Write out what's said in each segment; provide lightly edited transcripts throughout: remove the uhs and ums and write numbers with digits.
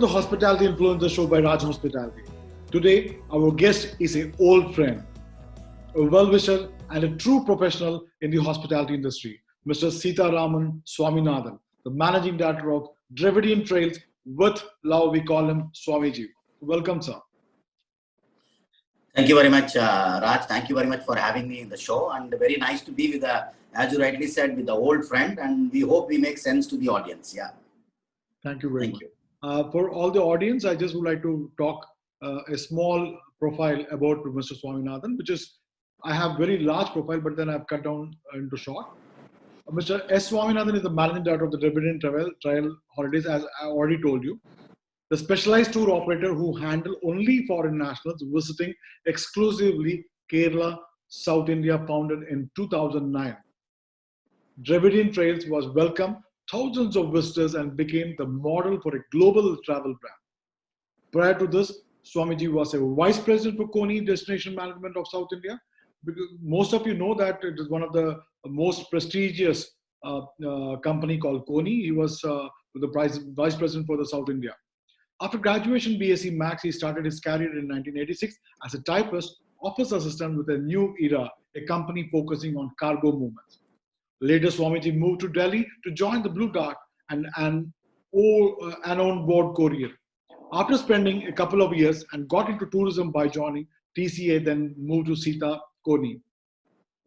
the Hospitality Influencer Show by Raj Hospitality. Today, our guest is an old friend, a well-wisher, and a true professional in the hospitality industry, Mr. Sitaraman Swaminathan, the Managing Director of Dravidian Trails. With love, we call him Swamiji. Welcome, sir. Thank you very much, Raj. Thank you very much for having me in the show, and very nice to be with as you rightly said, with the old friend, and we hope we make sense to the audience. Yeah. Thank you very much. For all the audience, I just would like to talk a small profile about Mr. Swaminathan, which is, I have very large profile, but then I've cut down into short. Mr. S. Swaminathan is the Managing Director of the Dravidian Trail Holidays, as I already told you. The specialized tour operator who handle only foreign nationals visiting exclusively Kerala, South India, founded in 2009. Dravidian Trails was welcomed thousands of visitors and became the model for a global travel brand. Prior to this, Swamiji was a vice president for Koni Destination Management of South India. Because most of you know that it is one of the most prestigious company called Koni. He was the vice president for the South India. After graduation BSc Max, he started his career in 1986 as a typist, office assistant with a New Era, a company focusing on cargo movements. Later, Swamiji moved to Delhi to join the Blue Dart and on-board courier. After spending a couple of years and got into tourism by joining TCA, then moved to Sita Koni.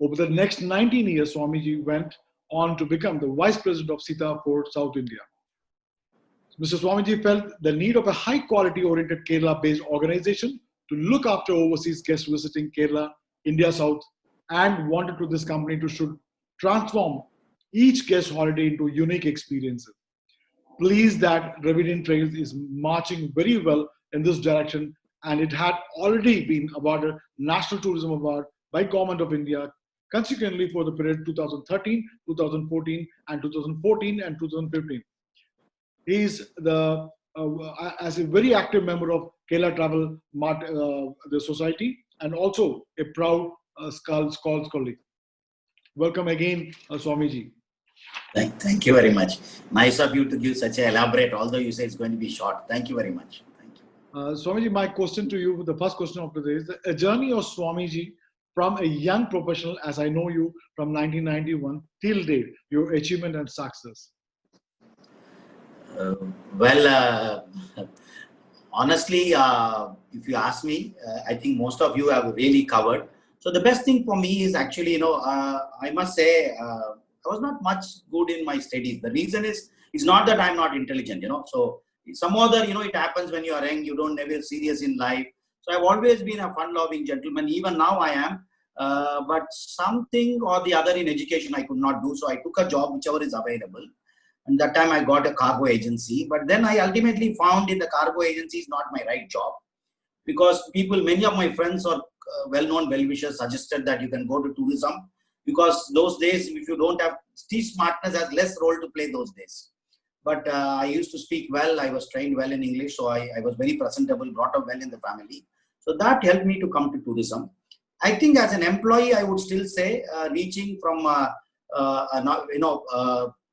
Over the next 19 years, Swamiji went on to become the vice president of Sita for South India. Mr. Swamiji felt the need of a high-quality oriented Kerala-based organization to look after overseas guests visiting Kerala, India South, and wanted to this company to should transform each guest holiday into unique experiences. Pleased that Dravidian Trails is marching very well in this direction, and it had already been awarded National Tourism Award by Government of India, consequently for the period 2013, 2014, and 2014 and 2015. He is as a very active member of Kerala Travel the Society, and also a proud Scholars colleague. Welcome again, Swamiji. Thank you very much. Nice of you to give such an elaborate, although you say it's going to be short. Thank you very much. Thank you. Swamiji, my question to you, the first question of today is a journey of Swamiji from a young professional, as I know you, from 1991 till date, your achievement and success. Honestly, if you ask me, I think most of you have really covered. So the best thing for me is actually, I must say, I was not much good in my studies. The reason is, it's not that I'm not intelligent, So some other, it happens when you are young, you don't never serious in life. So I've always been a fun-loving gentleman. Even now I am. But something or the other in education I could not do. So I took a job, whichever is available. And that time I got a cargo agency. But then I ultimately found in the cargo agency is not my right job. Because many of my friends or well-known well-wishers suggested that you can go to tourism. Because those days, if you don't have street smartness, has less role to play those days. But I used to speak well. I was trained well in English. So I was very presentable, brought up well in the family. So that helped me to come to tourism. I think as an employee, I would still say reaching from,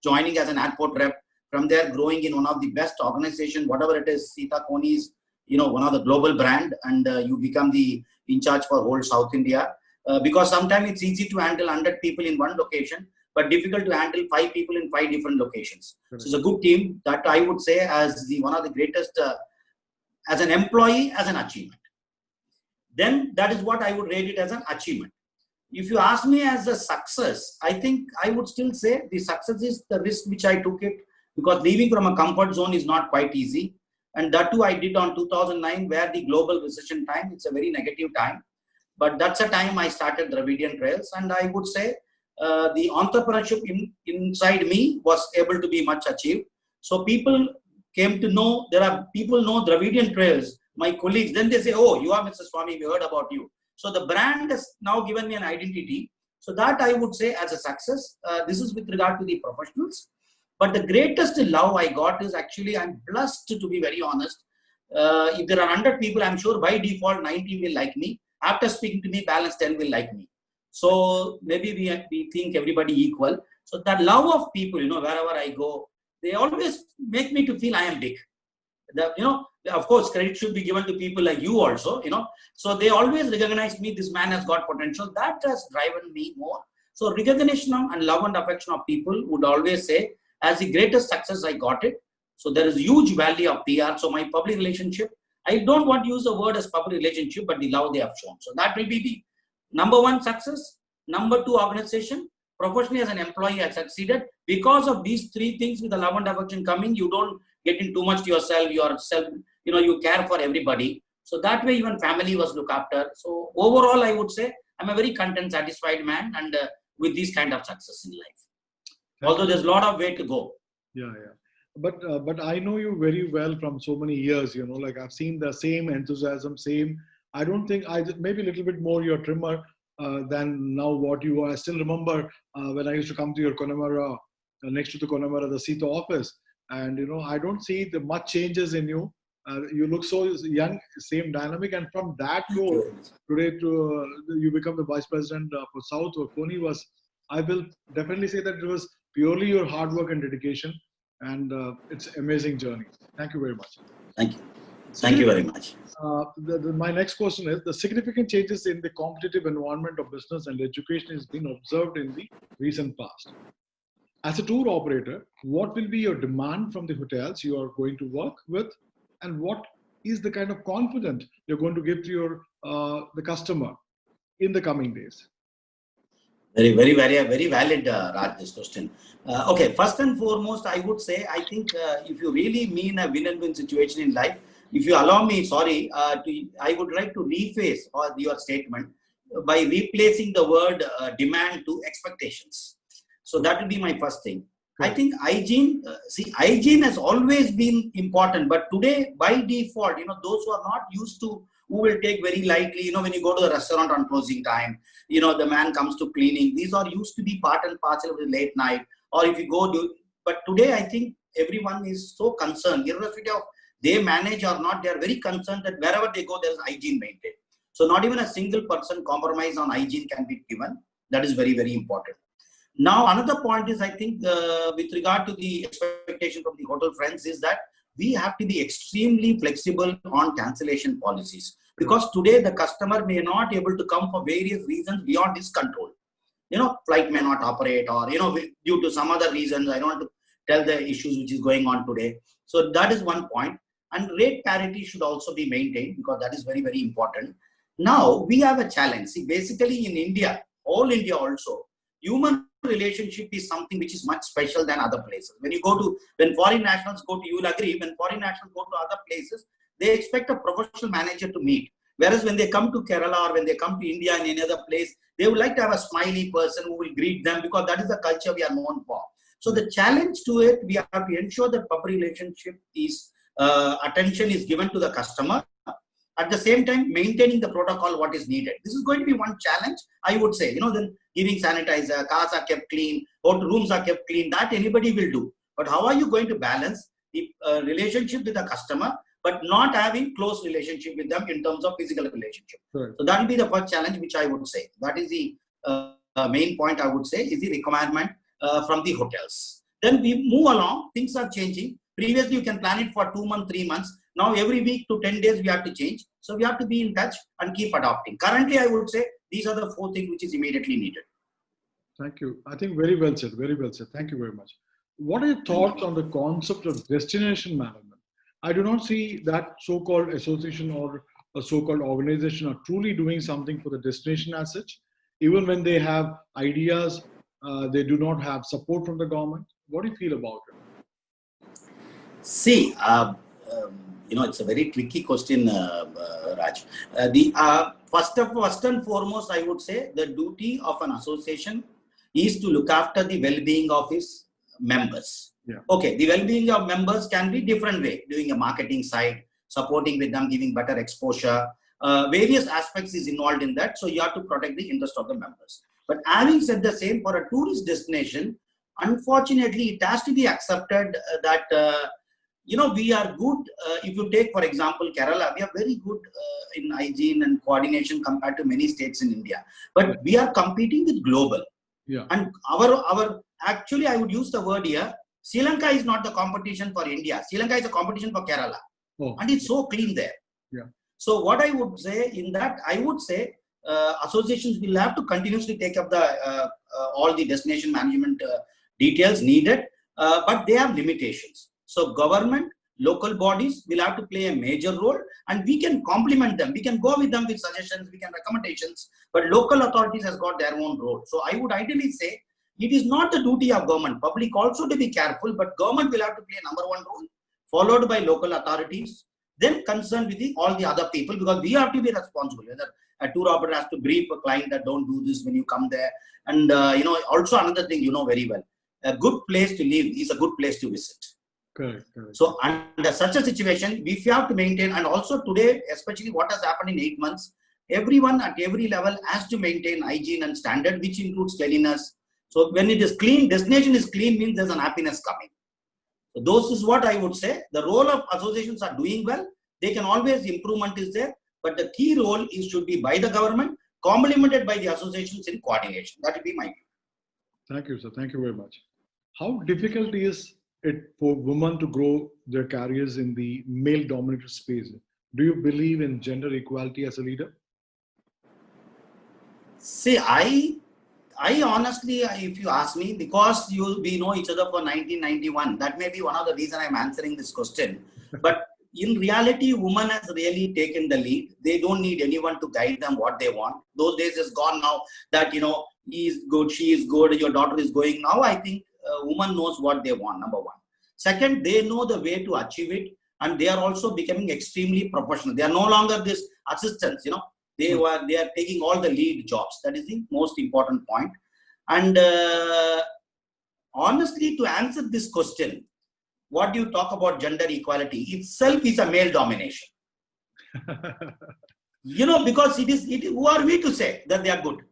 joining as an airport rep, from there growing in one of the best organization, whatever it is, Sita Koni is, one of the global brand, and you become the in charge for whole South India. Because sometimes it's easy to handle 100 people in one location, but difficult to handle 5 people in 5 different locations. So it's a good team that I would say as one of the greatest, as an employee, as an achievement. Then that is what I would rate it as an achievement. If you ask me as a success, I think I would still say the success is the risk which I took it, because leaving from a comfort zone is not quite easy. And that too I did on 2009, where the global recession time, it's a very negative time. But that's a time I started Dravidian Trails, and I would say the entrepreneurship inside me was able to be much achieved. So people came to know, people know Dravidian Trails, my colleagues, then they say, oh, you are Mr. Swami, we heard about you. So the brand has now given me an identity. So that I would say as a success. This is with regard to the professionals. But the greatest love I got is actually, I'm blessed to be very honest. If there are 100 people, I'm sure by default 90 will like me. After speaking to me, balance 10 will like me. So maybe we think everybody equal. So that love of people, wherever I go, they always make me to feel I am big. of course, credit should be given to people like you also, So they always recognize me, this man has got potential. That has driven me more. So recognition and love and affection of people would always say, as the greatest success, I got it. So there is huge value of PR. So my public relationship, I don't want to use the word as public relationship, but the love they have shown. So that will be the number one success. Number two, organization. Professionally as an employee, I succeeded. Because of these three things with the love and affection coming, you don't get in too much to yourself, you care for everybody. So that way even family was looked after. So overall, I would say I'm a very content, satisfied man, and with this kind of success in life. Although there's a lot of way to go. Yeah. But I know you very well from so many years, like I've seen the same enthusiasm, I don't think maybe a little bit more your trimmer than now what you are. I still remember when I used to come to your Connemara, next to the Connemara, the Sita office. And, I don't see the much changes in you. You look so young, same dynamic. And from that role today to you become the vice president for South or Koni I will definitely say that it was purely your hard work and dedication. And it's an amazing journey. Thank you very much. Thank you. Thank you very much. My next question is, the significant changes in the competitive environment of business and education has been observed in the recent past. As a tour operator, what will be your demand from the hotels you are going to work with, and what is the kind of confidence you're going to give to the customer in the coming days? Very, very, very, very valid, Raj, this question. Okay, first and foremost, I would say, I think if you really mean a win-and-win situation in life, if you allow me, I would like to rephrase your statement by replacing the word demand to expectations. So that will be my first thing. I think hygiene, hygiene has always been important, but today by default, those who are not used to, who will take very lightly, when you go to a restaurant on closing time, the man comes to cleaning. These are used to be part and parcel of the late night, or if you go do, but today I think everyone is so concerned, irrespective of they manage or not, they are very concerned that wherever they go, there is hygiene maintained. So not even a single person compromise on hygiene can be given. That is very, very important. Now, another point is, I think, with regard to the expectation from the hotel friends is that we have to be extremely flexible on cancellation policies, because today the customer may not able to come for various reasons beyond his control. Flight may not operate, or, due to some other reasons. I don't want to tell the issues which is going on today. So that is one point. And rate parity should also be maintained, because that is very, very important. Now, we have a challenge. See, basically in India, all India also, human relationship is something which is much special than other places. When foreign nationals go to, you will agree, when foreign nationals go to other places, they expect a professional manager to meet. Whereas when they come to Kerala or when they come to India and any other place, they would like to have a smiley person who will greet them, because that is the culture we are known for. So the challenge to it, we have to ensure that public relationship is, attention is given to the customer. At the same time, maintaining the protocol, what is needed. This is going to be one challenge, I would say. Then giving sanitizer, cars are kept clean, hotel rooms are kept clean, that anybody will do. But how are you going to balance the relationship with the customer, but not having close relationship with them in terms of physical relationship? Right. So that will be the first challenge, which I would say. That is the main point, I would say, is the requirement from the hotels. Then we move along, things are changing. Previously, you can plan it for 2 months, 3 months. Now, every week to 10 days, we have to change. So we have to be in touch and keep adopting. Currently, I would say these are the 4 things which is immediately needed. Thank you. I think very well said. Very well said. Thank you very much. What are your thoughts on the concept of destination management? I do not see that so-called association or a so-called organization are truly doing something for the destination as such. Even when they have ideas, they do not have support from the government. What do you feel about it? See, it's a very tricky question, Raj. First and foremost, I would say the duty of an association is to look after the well-being of its members. Yeah. Okay, the well-being of members can be different way, doing a marketing side, supporting with them, giving better exposure. Various aspects is involved in that. So you have to protect the interest of the members. But having said the same, for a tourist destination, unfortunately, it has to be accepted that we are good. If you take, for example, Kerala, we are very good in hygiene and coordination compared to many states in India. But we are competing with global. Yeah. And actually, I would use the word here, Sri Lanka is not the competition for India. Sri Lanka is a competition for Kerala. Oh, and it's so clean there. yeah. So what I would say in that, I would say associations will have to continuously take up the all the destination management details needed, but they have limitations. So government, local bodies will have to play a major role, and we can complement them. We can go with them with suggestions, we can recommendations, but local authorities has got their own role. So I would ideally say it is not the duty of government, public also to be careful, but government will have to play a number one role, followed by local authorities, then concerned with all the other people, because we have to be responsible. Whether a tour operator has to brief a client that don't do this when you come there. And also another thing very well, a good place to live is a good place to visit. Correct. So under such a situation, we have to maintain, and also today, especially what has happened in 8 months, everyone at every level has to maintain hygiene and standard, which includes cleanliness. So when it is clean, destination is clean, means there's an happiness coming. So those is what I would say. The role of associations are doing well. They can always, improvement is there, but the key role should be by the government, complemented by the associations in coordination. That would be my view. Thank you, sir. Thank you very much. How difficult is it for women to grow their careers in the male-dominated space? Do you believe in gender equality as a leader? See, I honestly, if you ask me, because we know each other for 1991, that may be one of the reasons I'm answering this question. But in reality, women has really taken the lead. They don't need anyone to guide them what they want. Those days is gone now. That he is good, she is good, your daughter is going. Now I think woman knows what they want. Number one. Second, they know the way to achieve it, and they are also becoming extremely professional. They are no longer this assistants. They are taking all the lead jobs. That is the most important point. And honestly, to answer this question, what do you talk about gender equality? Itself is a male domination. Because who are we to say that they are good?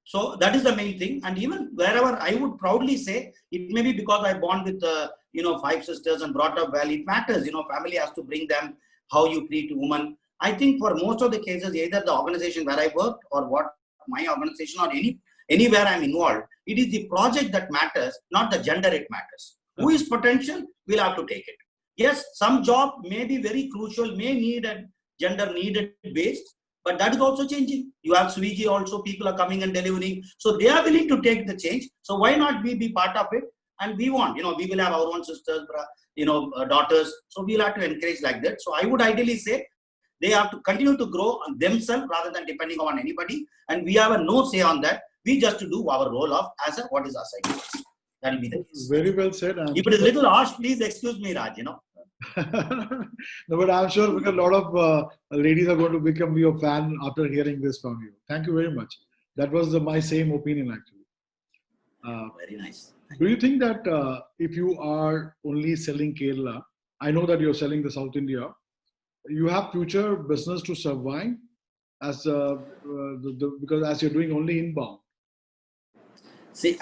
So that is the main thing. And even wherever I would proudly say, it may be because I born with 5 sisters and brought up well. It matters. Family has to bring them how you treat a woman. I think for most of the cases, either the organization where I worked or what my organization or anywhere I'm involved, it is the project that matters, not the gender it matters. Who is potential, we'll have to take it. Yes, some job may be very crucial, may need a gender needed based, but that is also changing. You have Swiggy also, people are coming and delivering. So they are willing to take the change. So why not we be part of it? And we want, we will have our own sisters, daughters. So we'll have to encourage like that. So I would ideally say, they have to continue to grow on themselves rather than depending on anybody. And we have a no say on that. We just to do our role of what is assigned to us. That will be the case. Very well said. If it is a little harsh, please excuse me, Raj. No, but I'm sure because a lot of ladies are going to become your fan after hearing this from you. Thank you very much. That was my same opinion actually. Very nice. Do you think that if you are only selling Kerala, I know that you're selling the South India, you have future business to survive as because as you're doing only inbound? See,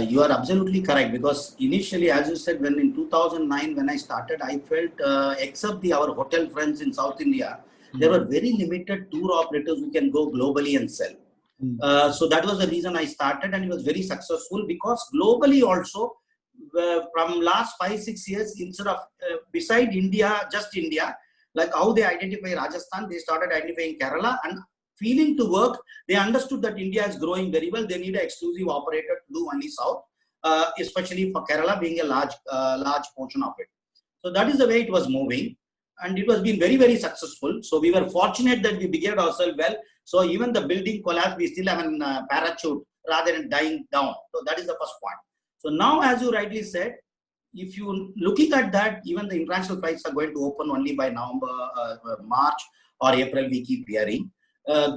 you are absolutely correct, because initially, as you said, when in 2009 when I started, I felt except our hotel friends in South India, there were very limited tour operators who can go globally and sell. So that was the reason I started, and it was very successful, because globally also from last 5-6 years, instead of beside India, just India, like how they identify Rajasthan, they started identifying Kerala, and feeling to work, they understood that India is growing very well. They need an exclusive operator to do only South, especially for Kerala being a large portion of it. So that is the way it was moving, and it was been very, very successful. So we were fortunate that we began ourselves well. So even the building collapsed, we still have a parachute rather than dying down. So that is the first point. So now, as you rightly said, if you looking at that, even the international flights are going to open only by November, March or April, we keep hearing.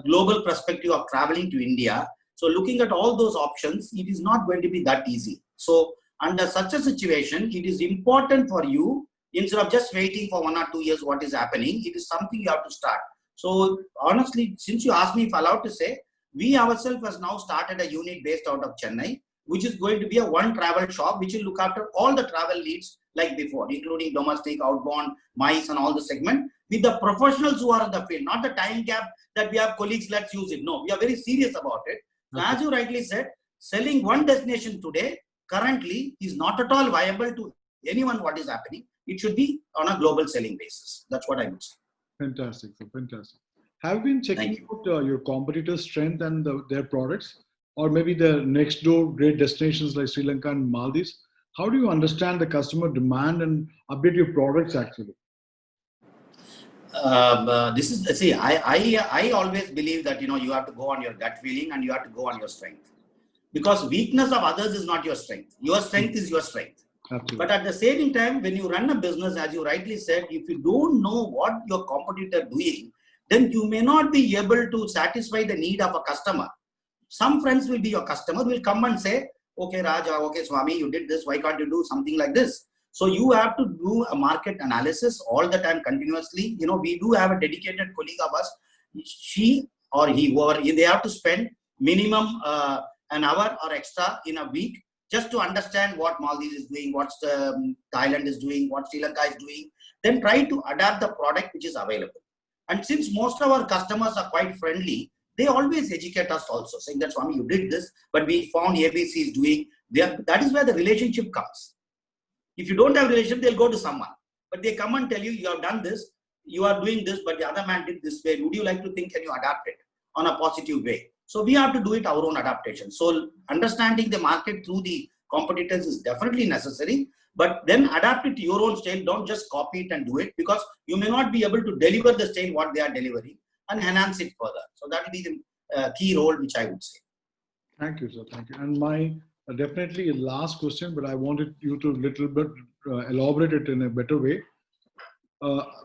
Global perspective of traveling to India. So looking at all those options, it is not going to be that easy. So under such a situation, it is important for you, instead of just waiting for 1 or 2 years what is happening, it is something you have to start. So honestly, since you asked me if allowed to say, we ourselves has now started a unit based out of Chennai, which is going to be a one travel shop, which will look after all the travel leads like before, including domestic, outbound, MICE and all the segment, with the professionals who are in the field, not the time gap that we have colleagues, let's use it. No, we are very serious about it. So as you rightly said, selling one destination today, currently is not at all viable to anyone what is happening. it should be on a global selling basis. That's what I would say. Fantastic, sir. Fantastic. Have you been checking out your competitors' strength and their products, or maybe the next door great destinations like Sri Lanka and Maldives? How do you understand the customer demand and update your products actually? This is, see, I always believe that, you know, you have to go on your gut feeling and you have to go on your strength, because weakness of others is not your strength. Your strength is your strength. Absolutely. But at the same time, when you run a business, as you rightly said, if you don't know what your competitor doing, then you may not be able to satisfy the need of a customer. Some friends will be your customer, will come and say, okay, Raj, okay, Swami, you did this. Why can't you do something like this? So you have to do a market analysis all the time, continuously. You know, we do have a dedicated colleague of us. She or he, whoever, they have to spend minimum an hour or extra in a week just to understand what Maldives is doing, what Thailand is doing, what Sri Lanka is doing. Then try to adapt the product which is available. And since most of our customers are quite friendly, they always educate us also, saying that, Swami, you did this, but we found ABC is doing. That is where the relationship comes. If you don't have a relationship, they'll go to someone. But they come and tell you, you have done this, you are doing this, but the other man did this way. Would you like to think, can you adapt it on a positive way? So we have to do it our own adaptation. So understanding the market through the competitors is definitely necessary, but then adapt it to your own style. Don't just copy it and do it, because you may not be able to deliver the style what they are delivering and enhance it further. So that will be the key role which I would say. Thank you, sir. Thank you. And my definitely last question, but I wanted you to little bit elaborate it in a better way,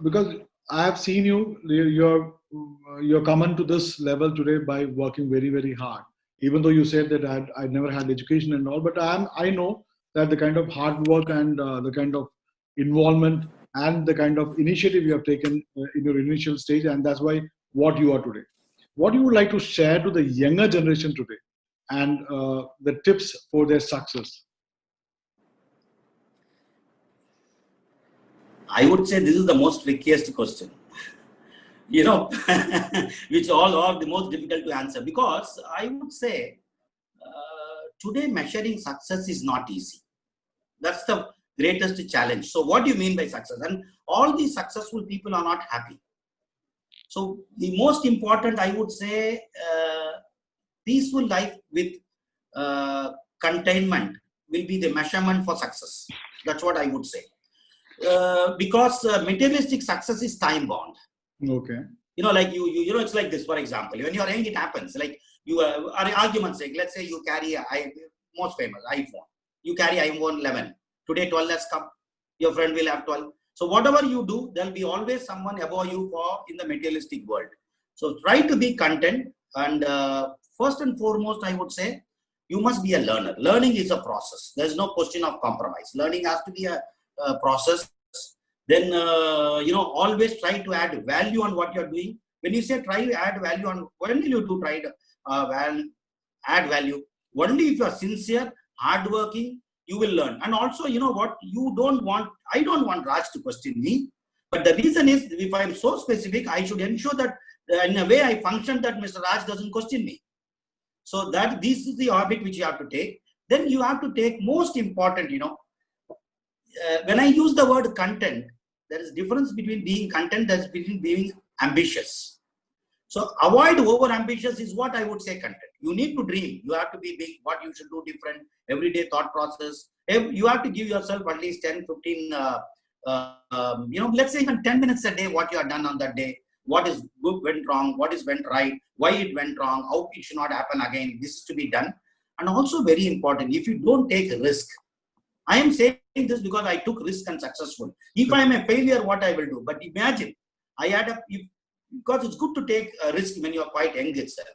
because I have seen you're coming to this level today by working very, very hard. Even though you said that I never had education and all, but I know that the kind of hard work and the kind of involvement and the kind of initiative you have taken in your initial stage, and that's why what you are today. What you would like to share to the younger generation today, and the tips for their success? I would say this is the most trickiest question, you know, which all are the most difficult to answer, because I would say today measuring success is not easy. That's the greatest challenge. So what do you mean by success? And all these successful people are not happy. So the most important, I would say, peaceful life with containment will be the measurement for success. That's what I would say. Because materialistic success is time bound. Okay. You know, like you know, it's like this. For example, when you're young, it happens. Like you are argument's sake. Let's say you carry most famous iPhone. You carry iPhone 11. Today 12 has come. Your friend will have 12. So whatever you do, there'll be always someone above you in the materialistic world. So try to be content. And first and foremost, I would say you must be a learner. Learning is a process. There's no question of compromise. Learning has to be a process. Then you know, always try to add value on what you're doing. When you say try to add value on, when will you do try to add value? Only if you are sincere, hardworking, you will learn. And also, you know what, I don't want Raj to question me, but the reason is, if I'm so specific, I should ensure that in a way I function that Mr. Raj doesn't question me. So that this is the orbit which you have to take. Then you have to take most important, you know, when I use the word content, there is difference between being content, there's between being ambitious. So avoid over ambitious is what I would say content. You need to dream. You have to be big, what you should do different, everyday thought process. You have to give yourself at least 10, 15, you know, let's say even 10 minutes a day, what you have done on that day, what is good went wrong, what is went right, why it went wrong, how it should not happen again. This is to be done. And also very important, if you don't take a risk, I am saying this because I took risk and successful. If I am a failure, what I will do? But imagine, because it's good to take a risk when you are quite young itself.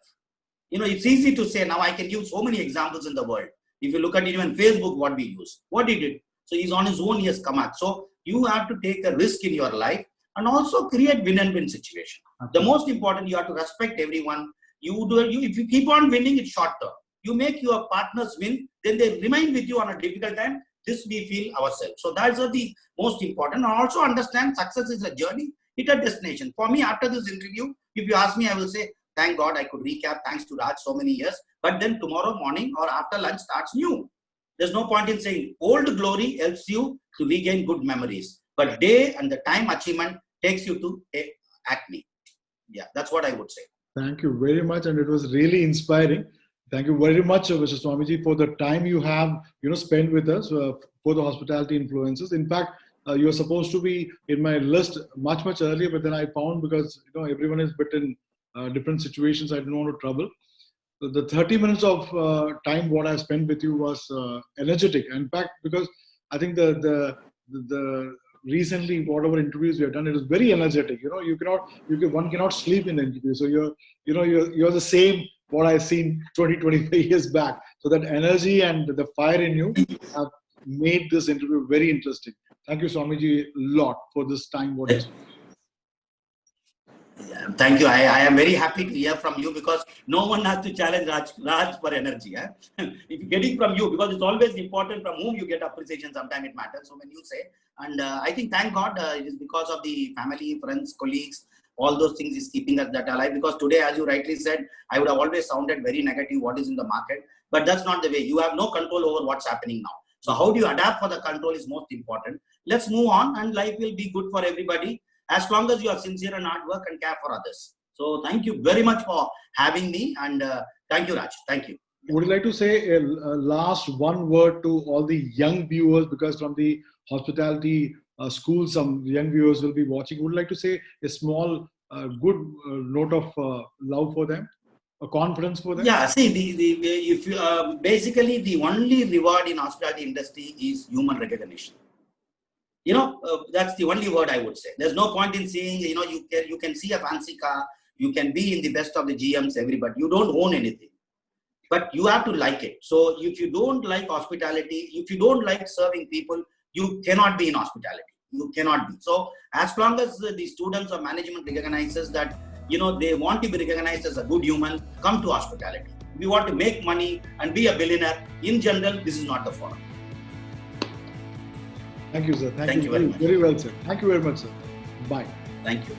You know, it's easy to say now. I can give so many examples in the world. If you look at even Facebook, what we use, what he did. So he's on his own, he has come out. So you have to take a risk in your life and also create win and win situation. Okay. The most important, you have to respect everyone. If you keep on winning, it's short term. You make your partners win, then they remain with you on a difficult time. This we feel ourselves. So that's the most important. And also understand success is a journey, it's a destination. For me, after this interview, if you ask me, I will say, thank God I could recap, thanks to Raj, so many years. But then tomorrow morning or after lunch starts new. There's no point in saying old glory helps you to regain good memories. but day and the time achievement takes you to Acme. Yeah, that's what I would say. Thank you very much, and it was really inspiring. Thank you very much, Mr. Swamiji, for the time you have spent with us for the hospitality influencers. In fact, you were supposed to be in my list much earlier, but then I found, because everyone is bit in different situations, I didn't want to trouble. So the 30 minutes of time what I spent with you was energetic. In fact, because I think the recently whatever interviews we have done, it is very energetic. One cannot sleep in the interview. So you're the same what I've seen 25 years back. So that energy and the fire in you have made this interview very interesting. Thank you, Swamiji, a lot for this time. Yeah, thank you. I am very happy to hear from you, because no one has to challenge Raj for energy. It's getting from you, because it's always important from whom you get appreciation. Sometimes it matters. So when you say, and I think, thank God, it is because of the family, friends, colleagues, all those things is keeping us that alive. Because today, as you rightly said, I would have always sounded very negative what is in the market, but that's not the way. You have no control over what's happening now. So how do you adapt for the control is most important. Let's move on, and life will be good for everybody, as long as you are sincere and hard work and care for others. So thank you very much for having me, and thank you, Raj. Thank you. Would you like to say a last one word to all the young viewers, because from the hospitality school, some young viewers will be watching. Would you like to say a small, good note of love for them, a confidence for them? Yeah, see, if you, basically the only reward in hospitality industry is human recognition. That's the only word I would say. There's no point in seeing, you can see a fancy car, you can be in the best of the GMs, everybody. You don't own anything, but you have to like it. So if you don't like hospitality, if you don't like serving people, you cannot be in hospitality. You cannot be. So as long as the students or management recognizes that, they want to be recognized as a good human, come to hospitality. If you want to make money and be a billionaire, in general, this is not the forum. Thank you, sir. Thank you very much. Very well, sir. Thank you very much, sir. Bye. Thank you.